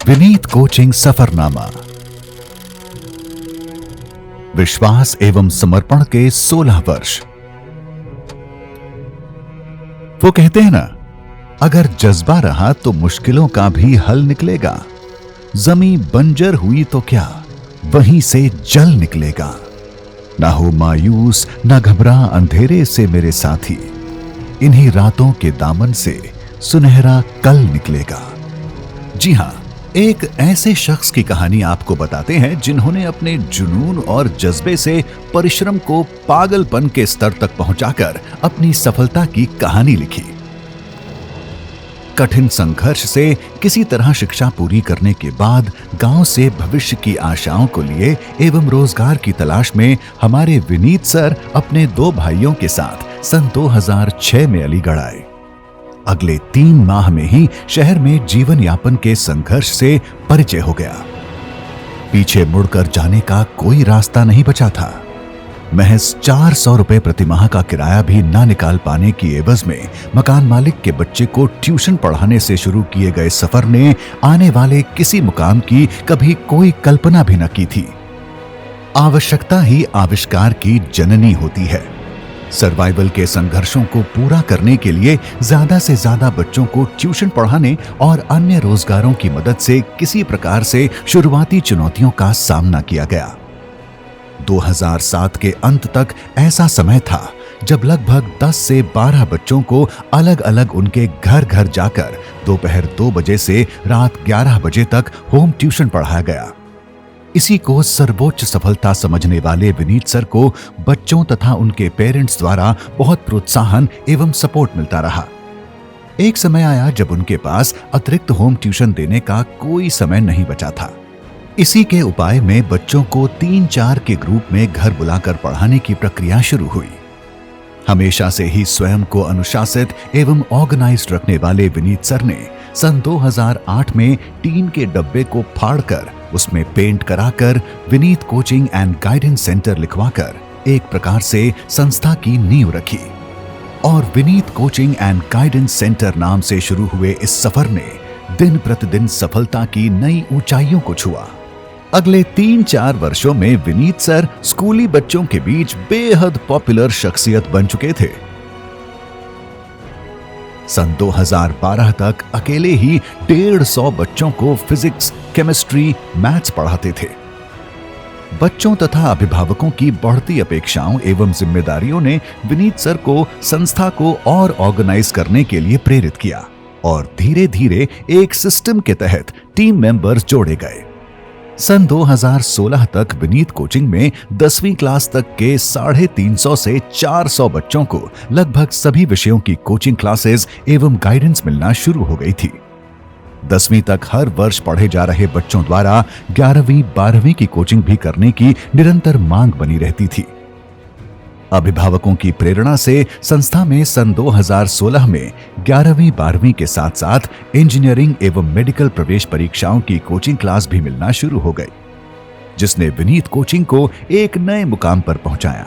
Vineet coaching Safarnama. विश्वास एवं समर्पण के 16 वर्ष। वो कहते हैं ना, अगर जज्बा रहा तो मुश्किलों का भी हल निकलेगा। जमीन बंजर हुई तो क्या, वहीं से जल निकलेगा। ना हो मायूस, ना घबरा अंधेरे से मेरे साथी, इन्हीं रातों के दामन से सुनहरा कल निकलेगा। जी हां, एक ऐसे शख्स की कहानी आपको बताते हैं जिन्होंने अपने जुनून और जज्बे से परिश्रम को पागलपन के स्तर तक पहुंचाकर अपनी सफलता की कहानी लिखी। कठिन संघर्ष से किसी तरह शिक्षा पूरी करने के बाद गांव से भविष्य की आशाओं को लिए एवं रोजगार की तलाश में हमारे विनीत सर अपने 2 भाइयों के साथ सन 2006 में अलीगढ़ आए। अगले 3 माह में ही शहर में जीवन यापन के संघर्ष से परिचय हो गया। पीछे मुड़कर जाने का कोई रास्ता नहीं बचा था। महज 400 रुपए प्रतिमाह का किराया भी ना निकाल पाने की एवज में मकान मालिक के बच्चे को ट्यूशन पढ़ाने से शुरू किए गए सफर ने आने वाले किसी मुकाम की कभी कोई कल्पना भी न की थी। आवश्यकता ही आविष्कार की जननी होती है। सर्वाइवल के संघर्षों को पूरा करने के लिए ज्यादा से ज्यादा बच्चों को ट्यूशन पढ़ाने और अन्य रोजगारों की मदद से किसी प्रकार से शुरुआती चुनौतियों का सामना किया गया। 2007 के अंत तक ऐसा समय था जब लगभग 10 से 12 बच्चों को अलग अलग उनके घर घर जाकर दोपहर 2 बजे से रात 11 बजे तक होम ट्यूशन पढ़ाया गया। इसी को सर्वोच्च सफलता समझने वाले विनीत सर को बच्चों तथा उनके पेरेंट्स द्वारा बहुत प्रोत्साहन एवं सपोर्ट मिलता रहा। एक समय आया जब उनके पास अतिरिक्त होम ट्यूशन देने का कोई समय नहीं बचा था। इसी के उपाय में बच्चों को 3-4 के ग्रुप में घर बुलाकर पढ़ाने की प्रक्रिया शुरू हुई। हमेशा से ही स्वयं को अनुशासित एवं ऑर्गेनाइज्ड रखने वाले विनीत सर ने सन 2008 में टीन के डब्बे को फाड़कर उसमें पेंट कराकर Vineet coaching and guidance centre लिखवाकर एक प्रकार से संस्था की नींव रखी। और Vineet coaching and guidance centre नाम से शुरू हुए इस सफर ने दिन प्रतिदिन सफलता की नई ऊंचाइयों को छुआ। अगले 3-4 वर्षों में विनीत सर स्कूली बच्चों के बीच बेहद पॉपुलर शख्सियत बन चुके थे। सन 2012 तक अकेले ही 150 बच्चों को फिजिक्स, केमिस्ट्री, मैथ्स पढ़ाते थे। बच्चों तथा अभिभावकों की बढ़ती अपेक्षाओं एवं जिम्मेदारियों ने विनीत सर को संस्था को और ऑर्गेनाइज करने के लिए प्रेरित किया और धीरे धीरे एक सिस्टम के तहत टीम मेंबर्स जोड़े गए। सन 2016 तक विनीत कोचिंग में 10वीं क्लास तक के 350 से 400 बच्चों को लगभग सभी विषयों की कोचिंग क्लासेस एवं गाइडेंस मिलना शुरू हो गई थी। 10वीं तक हर वर्ष पढ़े जा रहे बच्चों द्वारा 11वीं 12वीं की कोचिंग भी करने की निरंतर मांग बनी रहती थी। अभिभावकों की प्रेरणा से संस्था में सन 2016 में 11वीं 12वीं के साथ साथ इंजीनियरिंग एवं मेडिकल प्रवेश परीक्षाओं की कोचिंग क्लास भी मिलना शुरू हो गई, जिसने विनीत कोचिंग को एक नए मुकाम पर पहुंचाया।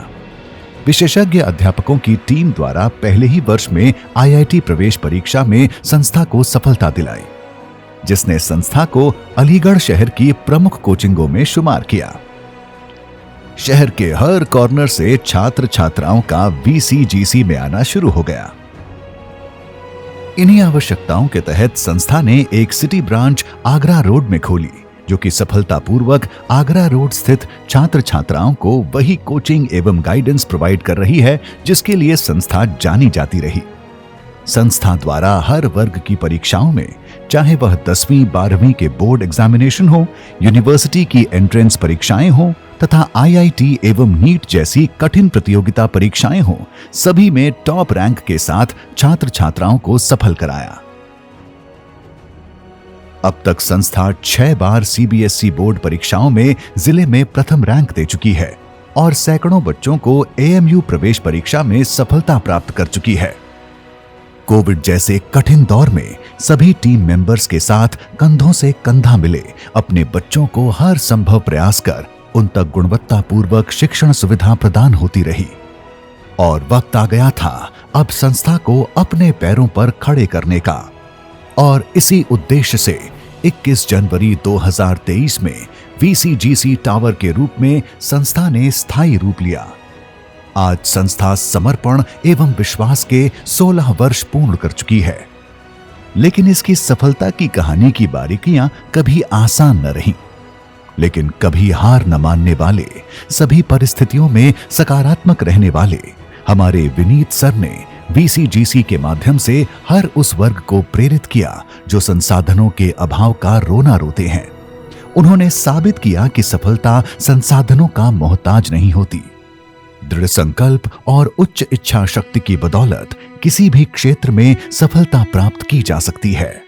विशेषज्ञ अध्यापकों की टीम द्वारा पहले ही वर्ष में IIT प्रवेश परीक्षा में संस्था को सफलता दिलाई, जिसने संस्था को अलीगढ़ शहर की प्रमुख कोचिंगों में शुमार किया। शहर के हर कॉर्नर से छात्र छात्राओं का VCGC में आना शुरू हो गया। इन्हीं आवश्यकताओं के तहत संस्था ने एक सिटी ब्रांच आगरा रोड में खोली, जो कि सफलतापूर्वक आगरा रोड स्थित छात्र छात्राओं को वही कोचिंग एवं गाइडेंस प्रोवाइड कर रही है जिसके लिए संस्था जानी जाती रही। संस्था द्वारा हर वर्ग की परीक्षाओं में, चाहे वह 10वीं 12वीं के बोर्ड एग्जामिनेशन हो, यूनिवर्सिटी की एंट्रेंस परीक्षाएं हो तथा IIT एवं नीट जैसी कठिन प्रतियोगिता परीक्षाएं हो, सभी में टॉप रैंक के साथ छात्र छात्राओं को सफल कराया। अब तक संस्था 6 बार CBSE बोर्ड परीक्षाओं में जिले में प्रथम रैंक दे चुकी है और सैकड़ों बच्चों को AMU प्रवेश परीक्षा में सफलता प्राप्त कर चुकी है। कोविड जैसे कठिन दौर में सभी टीम मेंबर्स के साथ कंधों से कंधा मिले अपने बच्चों को हर संभव प्रयास कर उन तक गुणवत्तापूर्वक शिक्षण सुविधा प्रदान होती रही। और वक्त आ गया था अब संस्था को अपने पैरों पर खड़े करने का। और इसी उद्देश्य से 21 जनवरी 2023 में VCGC टावर के रूप में संस्था ने स्थायी रूप लिया। आज संस्था समर्पण एवं विश्वास के 16 वर्ष पूर्ण कर चुकी है। लेकिन इसकी सफलता की कहानी की बारीकियां कभी आसान न रहीं। लेकिन कभी हार न मानने वाले, सभी परिस्थितियों में सकारात्मक रहने वाले हमारे विनीत सर ने VCGC के माध्यम से हर उस वर्ग को प्रेरित किया जो संसाधनों के अभाव का रोना रोते हैं। उन्होंने साबित किया कि सफलता संसाधनों का मोहताज नहीं होती। दृढ़ संकल्प और उच्च इच्छा शक्ति की बदौलत किसी भी क्षेत्र में सफलता प्राप्त की जा सकती है।